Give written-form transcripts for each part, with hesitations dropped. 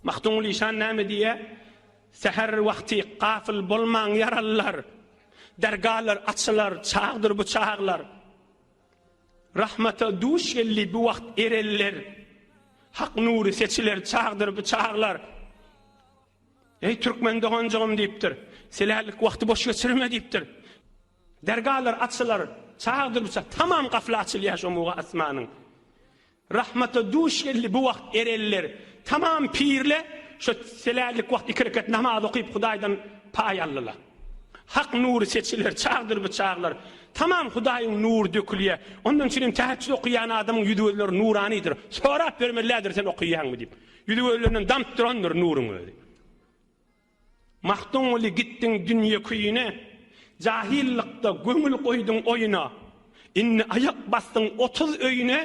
Mahdum lisan näme diye? Seher vakti gafil bolmaň yarallar, dergalar açylar, çağdır bu çağlar. Rahmata duş gelli bu vakt ereller, hak nuru seçiler, çağdır bu çağlar. Ey Türkmen doğancağım deyiptir, silahlık vakti boş geçirme deyiptir. Dergalar açylar, çağdır bu çağlar. Tamam gafla açılýar şu muğa asmanın. Rahmata duş gelli bu vakt ereller, tamam pirle, şu silahlık vakti 2 rekat namaz okuyup Hudaýdan pay allylar. Hak nuru seçiler, çağdır bu çağlar. Tamam Hudaýyň nur dökülýär. Ondan üçin tahajjud okuyan adamyň ýüdüleri nuranydyr. Sorap bermelerdir sen okuýanmy diýip. Ýüdülerinden damp durandyr nuruň özi. Mahdum oli gittiň dünýe küýüne, jahillikde gömül goýduň oýuna. Inni ayak bastyň 30 öýüne,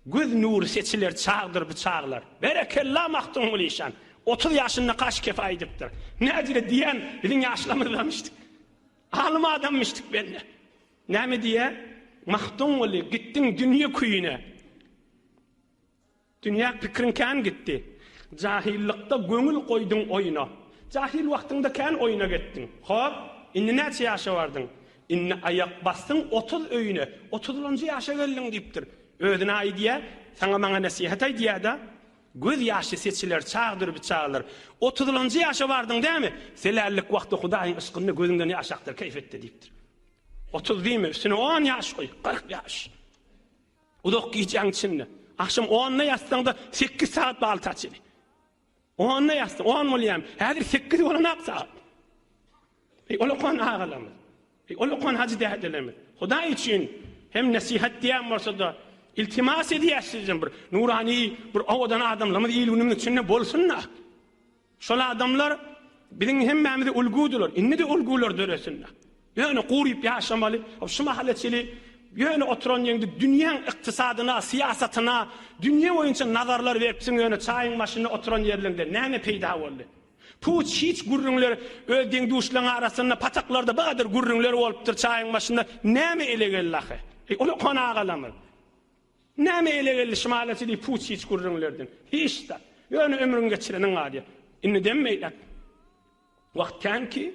göz nuru seçiler, çağdır bu çağlar. Berekellah mahdum oli işan. 30 ýaşynda kaç kefa edipdir. Nädire diýen biziň ýaşlamyzdamışdyk. Alym adammışdyk bende. Näme diye? Mahdum oli gittiň dünýe küýüne. Dünýä pikrin kan gitdi. Jahillikde göňül goýduň oýuna. Jahil wagtynda kan oýuna gitdiň. Hop, indi näçe ýaşa bardyň? Indi ayak bastyň 30 öýüne. 30-njy ýaşa geldiň diýipdir. Özüne aýdýa, saňa maňa nasihat aýdýa da, göz ýaşy seçiler, çağdır bu çağlar. 30-njy ýaşa bardyň dämi? Selerlik wagtda Hudaýyň yskyny gözüňden ýaşakdyr, keýfetde diýipdir. 30 diýme, üstüne 10 ýaş goý, 40 ýaş. Udok giýjäň içinde. Akşam 10-na ýatsaňda 8 saat bal taçyny. 10-na ýatsaň, 10 bolýam. Häzir 8 bolan saat. Olakon ağalamız. Olakon hacı dähdelemiz. Hudaý üçin hem nasihat diýen bolsa da iltimas edýärsizin bir nurani bir awadan adamlar ilminiň içinde bolsunlar. Şol adamlar biziň hemmemize ulgudylar. Inni de ulgular döresinler. Ýöne guryp ýaşamaly, şu mahalleçili ýöne oturan ýeňde dünýäň yktysadyna, siýasatyna, dünýä boýunça nazarlar beripsiň ýöne çaýyň başynda oturan ýerlerinde näme peýda boldy? Puç hiç gurrunlar öldüň duşlaň arasynda pataklarda bagadyr gurrunlar bolupdyr çaýyň başynda näme ele gellahy? Ola kana agalamyr. Näme ele geldi şmalasy puç hiç gurrunlardan? Hiç de. Ýöne ömrüň geçireniň ady. Inni demmeýler. Wagt kan ki